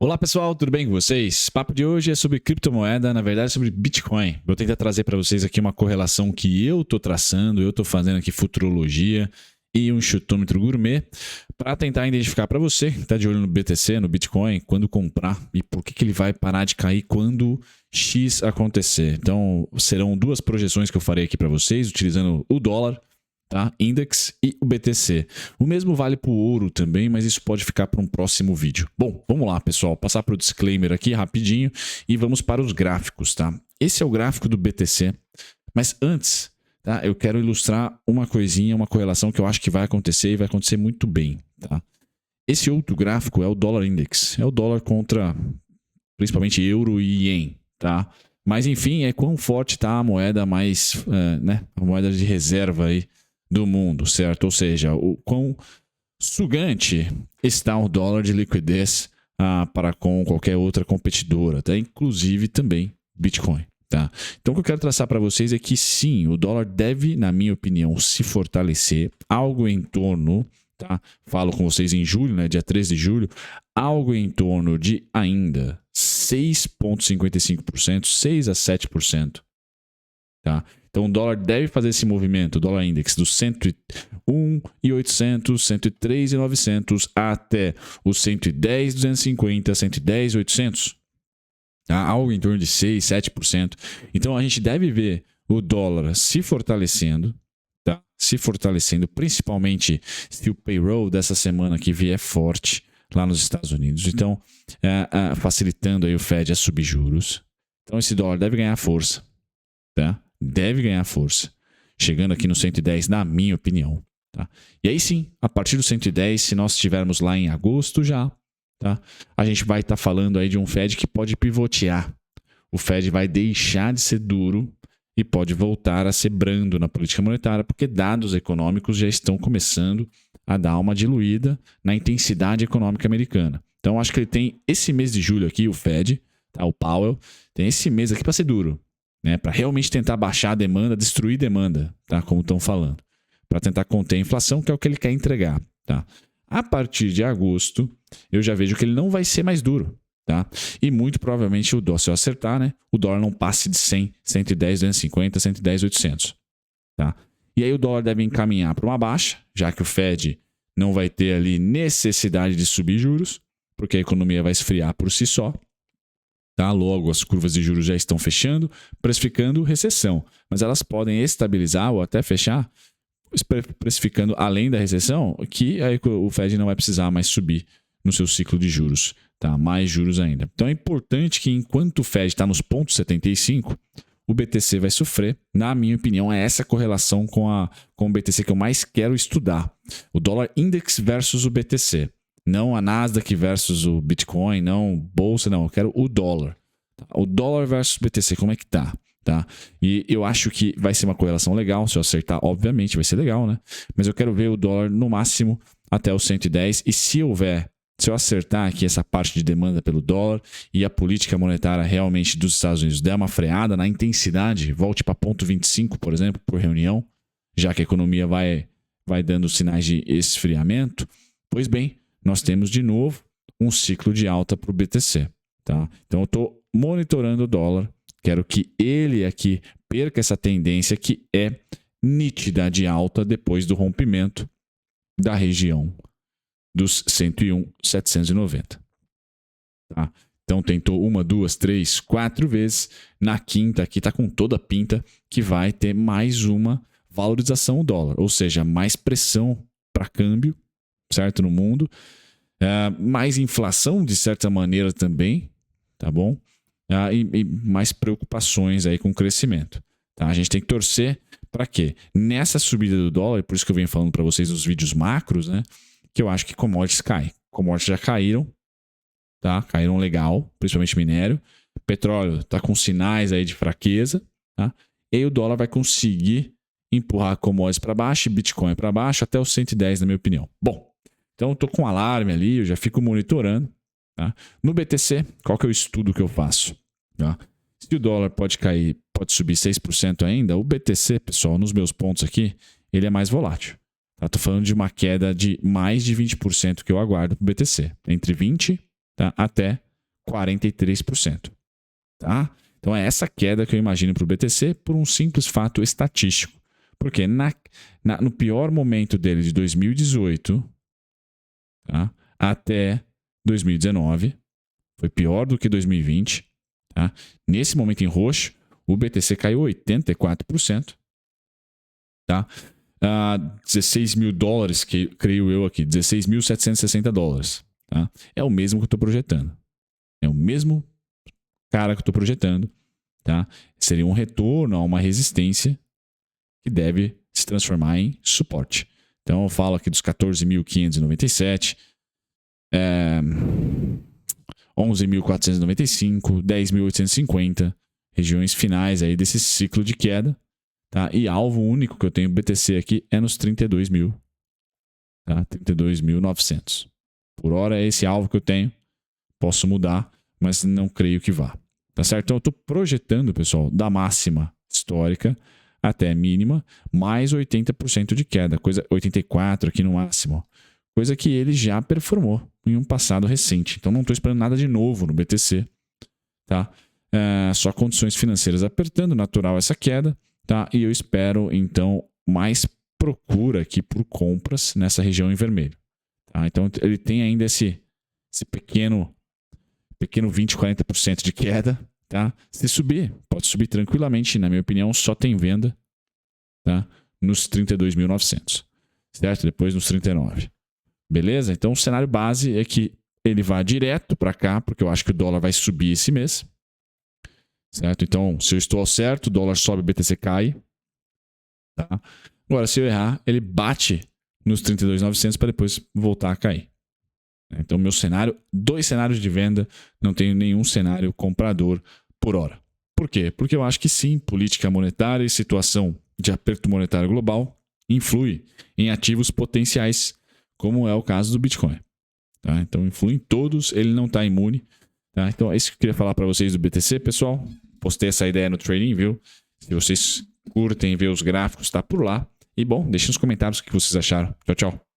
Olá pessoal, tudo bem com vocês? O papo de hoje é sobre criptomoeda, na verdade sobre Bitcoin. Vou tentar trazer para vocês aqui uma correlação que eu estou traçando, eu estou fazendo aqui futurologia e um chutômetro gourmet para tentar identificar para você que está de olho no BTC, no Bitcoin, quando comprar e por que ele vai parar de cair quando X acontecer. Então serão duas projeções que eu farei aqui para vocês utilizando o dólar, tá? Index e o BTC. O mesmo vale para o ouro também, mas isso pode ficar para um próximo vídeo. Bom, vamos lá, pessoal. Passar para o disclaimer aqui rapidinho e vamos para os gráficos, tá? Esse é o gráfico do BTC, mas antes, tá? Eu quero ilustrar uma coisinha, uma correlação que eu acho que vai acontecer e vai acontecer muito bem, tá? Esse outro gráfico é o dólar index, é o dólar contra principalmente euro e ien, tá? Mas enfim, é quão forte está a moeda mais, né? A moeda de reserva aí do mundo, certo? Ou seja, o quão sugante está o dólar de liquidez para com qualquer outra competidora, tá? Inclusive também Bitcoin, tá? Então o que eu quero traçar para vocês é que sim, o dólar deve, na minha opinião, se fortalecer, algo em torno, tá? Falo com vocês em julho, né? Dia 13 de julho, algo em torno de ainda 6,55%, 6 a 7%, tá? Então o dólar deve fazer esse movimento, o dólar index, dos 101,800, 103,900 até os 110,250, 110,800. Tá? Algo em torno de 6, 7%. Então a gente deve ver o dólar se fortalecendo, tá? Se fortalecendo, principalmente se o payroll dessa semana aqui vier forte lá nos Estados Unidos. Então, facilitando aí o Fed a subir juros. Então esse dólar deve ganhar força, tá? Deve ganhar força, chegando aqui no 110, na minha opinião. Tá? E aí sim, a partir do 110, se nós estivermos lá em agosto já, tá? A gente vai estar falando aí de um Fed que pode pivotear. O Fed vai deixar de ser duro e pode voltar a ser brando na política monetária, porque dados econômicos já estão começando a dar uma diluída na intensidade econômica americana. Então acho que ele tem esse mês de julho aqui, o Fed, tá? O Powell, tem esse mês aqui para ser duro. Né, para realmente tentar baixar a demanda, destruir demanda, tá? Como estão falando, para tentar conter a inflação, que é o que ele quer entregar. Tá? A partir de agosto, eu já vejo que ele não vai ser mais duro. Tá? E muito provavelmente, o dólar, se eu acertar, né, o dólar não passe de 100, 110, 250, 110, 800. Tá? E aí o dólar deve encaminhar para uma baixa, já que o Fed não vai ter ali necessidade de subir juros, porque a economia vai esfriar por si só. Tá? Logo, as curvas de juros já estão fechando, precificando recessão. Mas elas podem estabilizar ou até fechar, precificando além da recessão, que aí o Fed não vai precisar mais subir no seu ciclo de juros. Tá? Mais juros ainda. Então é importante que enquanto o Fed está nos pontos 75, o BTC vai sofrer. Na minha opinião, é essa correlação com o BTC que eu mais quero estudar. O dólar index versus o BTC. Não a Nasdaq versus o Bitcoin, não bolsa, não. Eu quero o dólar. Tá? O dólar versus o BTC, como é que tá? Tá? E eu acho que vai ser uma correlação legal. Se eu acertar, obviamente, vai ser legal, né? Mas eu quero ver o dólar no máximo até os 110. E se eu acertar aqui essa parte de demanda pelo dólar e a política monetária realmente dos Estados Unidos der uma freada na intensidade, volte para 0,25, por exemplo, por reunião, já que a economia vai dando sinais de esfriamento, pois bem, nós temos de novo um ciclo de alta para o BTC. Tá? Então eu estou monitorando o dólar, quero que ele aqui perca essa tendência que é nítida de alta depois do rompimento da região dos 101,790. Tá? Então tentou 1, 2, 3, 4 vezes. Na quinta aqui está com toda a pinta que vai ter mais uma valorização do dólar, ou seja, mais pressão para câmbio, certo, no mundo, mais inflação de certa maneira também, tá bom? E mais preocupações aí com o crescimento. Tá? A gente tem que torcer para quê? Nessa subida do dólar, por isso que eu venho falando para vocês nos vídeos macros, né, que eu acho que commodities caem. Commodities já caíram, tá? Caíram legal, principalmente minério. Petróleo está com sinais aí de fraqueza, tá? E aí o dólar vai conseguir empurrar commodities para baixo e Bitcoin para baixo até os 110, na minha opinião. Bom, então eu estou com um alarme ali, eu já fico monitorando. Tá? No BTC, qual que é o estudo que eu faço? Tá? Se o dólar pode cair, pode subir 6% ainda, o BTC, pessoal, nos meus pontos aqui, ele é mais volátil. Estou falando de uma queda de mais de 20% que eu aguardo para o BTC. Entre 20%, tá, até 43%. Tá? Então é essa queda que eu imagino para o BTC por um simples fato estatístico. Porque no pior momento dele de 2018, tá, até 2019, foi pior do que 2020. Tá? Nesse momento em roxo, o BTC caiu 84%. Tá? 16 mil dólares, que creio eu aqui, 16.760 dólares. Tá? É o mesmo que eu estou projetando. É o mesmo cara que eu estou projetando. Tá? Seria um retorno a uma resistência que deve se transformar em suporte. Então eu falo aqui dos 14.597, 11.495, 10.850, regiões finais aí desse ciclo de queda. Tá? E alvo único que eu tenho BTC aqui é nos 32 mil. Tá? 32.900. Por hora é esse alvo que eu tenho. Posso mudar, mas não creio que vá. Tá certo? Então eu estou projetando, pessoal, da máxima histórica até a mínima, mais 80% de queda. 84% aqui no máximo. Coisa que ele já performou em um passado recente. Então não estou esperando nada de novo no BTC. Tá? Só condições financeiras apertando, natural essa queda. Tá? E eu espero, então, mais procura aqui por compras nessa região em vermelho. Tá? Então, ele tem ainda esse pequeno 20%, 40% de queda. Tá? Se subir, pode subir tranquilamente. Na minha opinião, só tem venda, tá? Nos 32.900. Certo? Depois nos 39. Beleza? Então, o cenário base é que ele vá direto para cá, porque eu acho que o dólar vai subir esse mês. Certo? Então, se eu estou ao certo, o dólar sobe, o BTC cai. Tá? Agora, se eu errar, ele bate nos 32.900 para depois voltar a cair. Então, meu cenário, 2 cenários de venda, não tenho nenhum cenário comprador por hora. Por quê? Porque eu acho que sim, política monetária e situação de aperto monetário global influi em ativos potenciais, como é o caso do Bitcoin. Tá? Então, influi em todos, ele não está imune. Tá? Então é isso que eu queria falar para vocês do BTC, pessoal. Postei essa ideia no trading, viu? Se vocês curtem ver os gráficos, tá por lá. E bom, deixem nos comentários o que vocês acharam. Tchau, tchau.